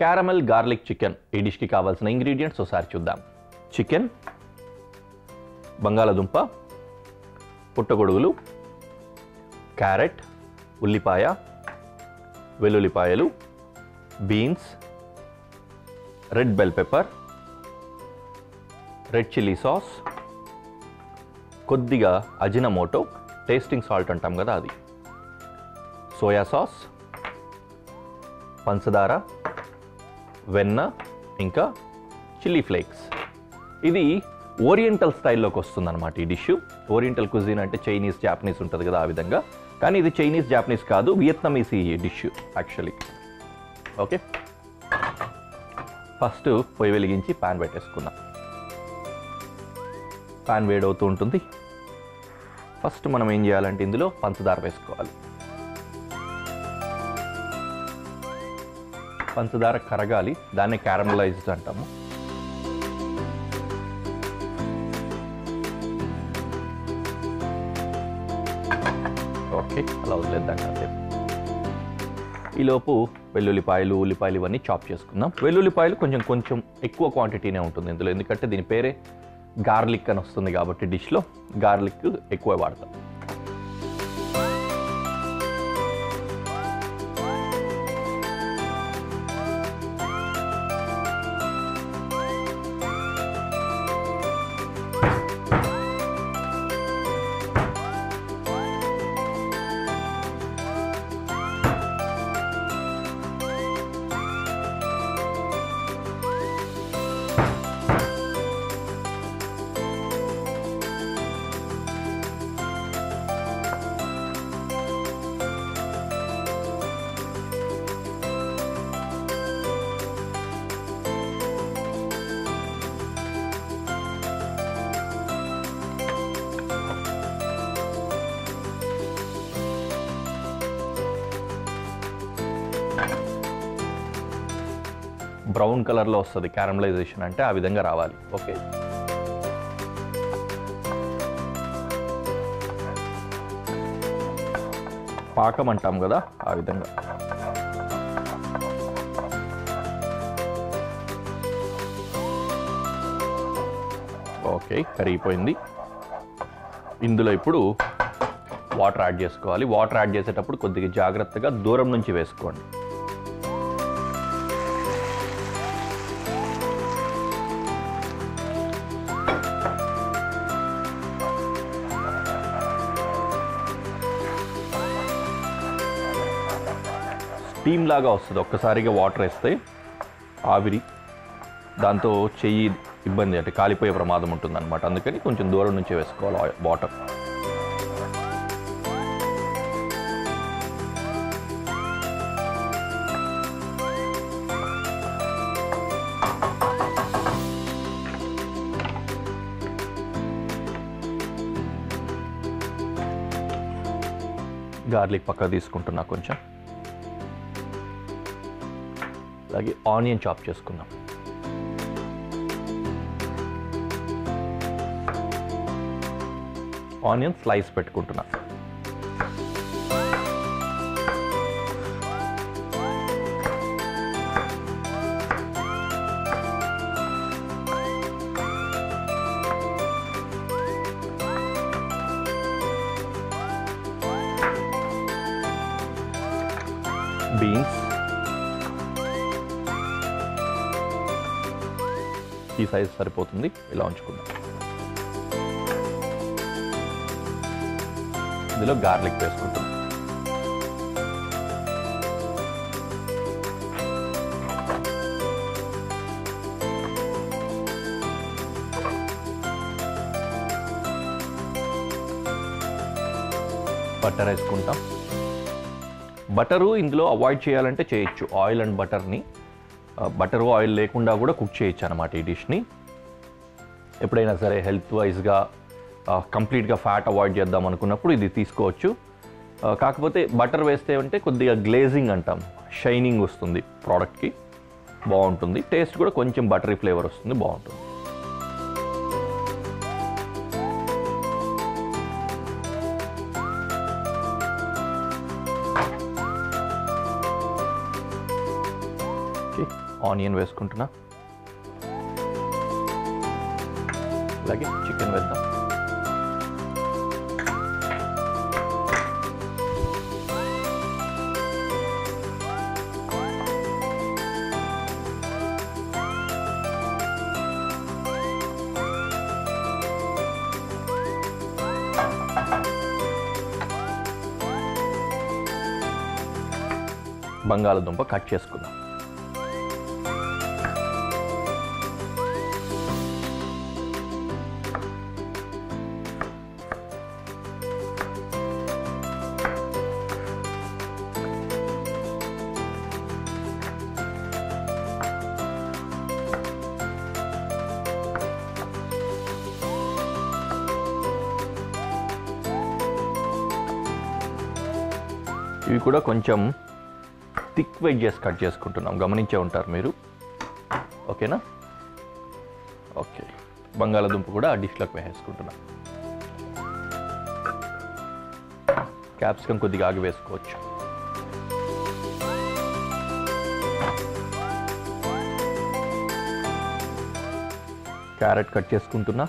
Caramel garlic chicken ఈ డిష్కి కావాల్సిన ingredients ఒకసారి చూద్దాం. చికెన్, బంగాళదుంప, పుట్టగొడుగులు, క్యారెట్, ఉల్లిపాయ, వెల్లుల్లిపాయలు, beans, red bell pepper, red chilli sauce, కొద్దిగా అజినమోటో, టేస్టింగ్ సాల్ట్ అంటాం కదా అది, సోయా సాస్, పంచదార, వెన్న, ఇంకా చిల్లీ ఫ్లేక్స్. ఇది ఓరియంటల్ స్టైల్లోకి వస్తుందన్నమాట ఈ డిష్. ఓరియంటల్ కుజిన్ అంటే చైనీస్, జాపనీస్ ఉంటుంది కదా ఆ విధంగా, కానీ ఇది చైనీస్, జాపనీస్ కాదు, వియత్నమీస్ ఈ డిష్ యాక్చువల్లీ. ఓకే, ఫస్ట్ పొయ్యి వెలిగించి ప్యాన్ పెట్టేసుకుందాం. ప్యాన్ వేడవుతూ ఉంటుంది. ఫస్ట్ మనం ఏం చేయాలంటే ఇందులో పంచదార వేసుకోవాలి. పంచదార కరగాలి, దాన్ని క్యారమలైజ్డ్ అంటాము. ఓకే, అలా వదిలేద్దాం కాసేపు. ఈలోపు వెల్లుల్లిపాయలు, ఉల్లిపాయలు ఇవన్నీ చాప్ చేసుకుందాం. వెల్లుల్లిపాయలు కొంచెం ఎక్కువ క్వాంటిటీనే ఉంటుంది ఇందులో, ఎందుకంటే దీని పేరే గార్లిక్ అని వస్తుంది కాబట్టి డిష్లో గార్లిక్ ఎక్కువ వాడతాం. బ్రౌన్ కలర్లో వస్తుంది క్యారమలైజేషన్ అంటే, ఆ విధంగా రావాలి. ఓకే, పాకం అంటాం కదా ఆ విధంగా. ఓకే, కరిగిపోయింది. ఇందులో ఇప్పుడు వాటర్ యాడ్ చేసుకోవాలి. వాటర్ యాడ్ చేసేటప్పుడు కొద్దిగా జాగ్రత్తగా దూరం నుంచి వేసుకోండి. స్టీమ్ లాగా వస్తుంది ఒక్కసారిగా వాటర్ వేస్తే, ఆవిరి, దాంతో చెయ్యి ఇబ్బంది అంటే కాలిపోయే ప్రమాదం ఉంటుందన్నమాట. అందుకని కొంచెం దూరం నుంచి వేసుకోవాలి వాటర్. గార్లిక్ పక్క తీసుకుంటున్నా కొంచెం. అలాగే ఆనియన్ చాప్ చేసుకుందాం. ఆనియన్ స్లైస్ పెట్టుకుంటున్నా. బీన్స్, ఈ సైజ్ సరిపోతుంది, ఇలా ఉంచుకుందాం. ఇందులో గార్లిక్ వేసుకుంటాం. బటర్ వేసుకుంటాం. బటరు ఇందులో అవాయిడ్ చేయాలంటే చేయొచ్చు, ఆయిల్ అండ్ బటర్ని. బటర్ ఆయిల్ లేకుండా కూడా కుక్ చేయొచ్చు అన్నమాట ఈ డిష్ని. ఎప్పుడైనా సరే హెల్త్ వైజ్గా కంప్లీట్గా ఫ్యాట్ అవాయిడ్ చేద్దాం అనుకున్నప్పుడు ఇది తీసుకోవచ్చు. కాకపోతే బటర్ వేస్తే అంటే కొద్దిగా గ్లేజింగ్ అంటాం, షైనింగ్ వస్తుంది ప్రోడక్ట్కి, బాగుంటుంది. టేస్ట్ కూడా కొంచెం బటరీ ఫ్లేవర్ వస్తుంది, బాగుంటుంది. ఆనియన్ వేసుకుంటున్నా, అలాగే చికెన్ వేద్దాం. బంగాళదుంప కట్ చేసుకుందాం. ఇవి కూడా కొంచెం థిక్ వెజ్జెస్ కట్ చేసుకుంటున్నాం, గమనించే ఉంటారు మీరు. ఓకేనా? ఓకే, బంగాళదుంప కూడా ఆ డిష్లోకి వేసేసుకుంటున్నాం. క్యాప్సికమ్ కొద్దిగా ఆగి వేసుకోవచ్చు. క్యారెట్ కట్ చేసుకుంటున్నా.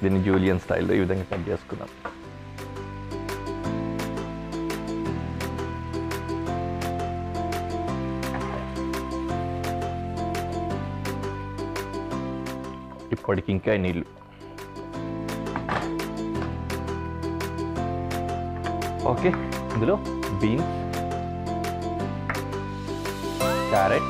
దీన్ని జూలియన్ స్టైల్లో ఈ విధంగా కట్ చేసుకున్నాం. ఇప్పటికి ఇంకా నీళ్ళు. ఓకే, ఇందులో బీన్స్, క్యారెట్,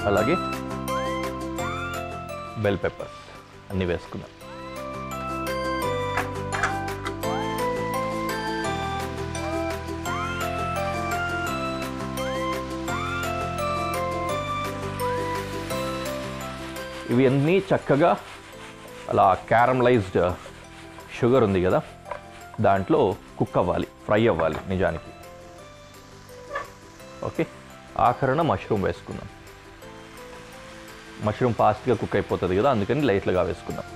అలాగే బెల్ పెప్పర్స్ అన్నీ వేసుకున్నాం. ఇవి అన్నీ చక్కగా అలా క్యారమలైజ్డ్ షుగర్ ఉంది కదా, దాంట్లో కుక్ అవ్వాలి, ఫ్రై అవ్వాలి నిజానికి. ఓకే, ఆఖరణ మష్రూమ్ వేసుకుందాం. మష్రూమ్ ఫాస్ట్గా కుక్ అయిపోతుంది కదా, అందుకని లైట్లుగా వేసుకుందాం.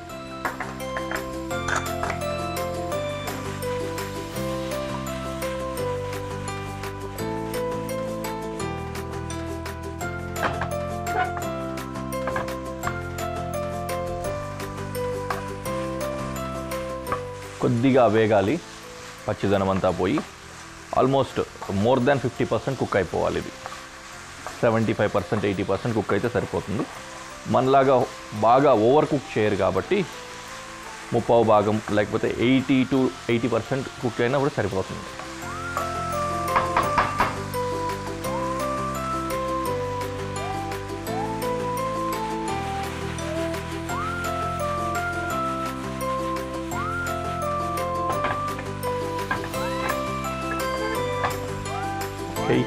కొద్దిగా వేగాలి, పచ్చిదనం అంతా పోయి ఆల్మోస్ట్ మోర్ దాన్ 50% కుక్ అయిపోవాలి. ఇది 75%, 80% కుక్ అయితే సరిపోతుంది. మనలాగా బాగా ఓవర్ కుక్ చేయరు కాబట్టి 30% లేకపోతే 80 to 80% కుక్ అయినా కూడా సరిపోతుంది. Okay,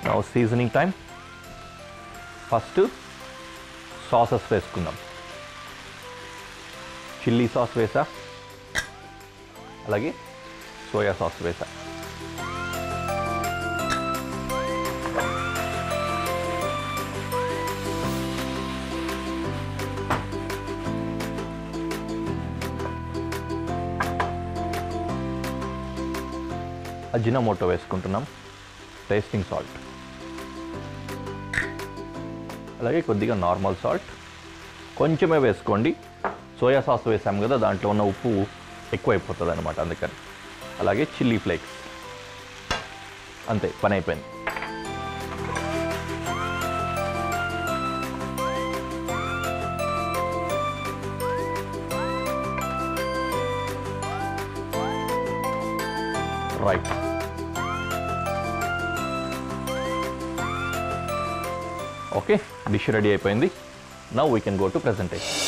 now seasoning time. First sauces వేసుకుందాం. చిల్లీ సాస్ వేసా, అలాగే సోయా సాస్ వేసా. అజినోమోటో వేసుకుంటున్నాం, టేస్టింగ్ సాల్ట్, అలాగే కొద్దిగా నార్మల్ సాల్ట్ కొంచెమే వేసుకోండి. సోయా సాస్ వేసాం కదా, దాంట్లో ఉన్న ఉప్పు ఎక్కువైపోతుంది అనమాట, అందుకని. అలాగే చిల్లీ ఫ్లేక్స్, అంతే, పని అయిపోయింది. రైట్, ఓకే, డిష్ రెడీ అయిపోయింది. Now we can go to presentation.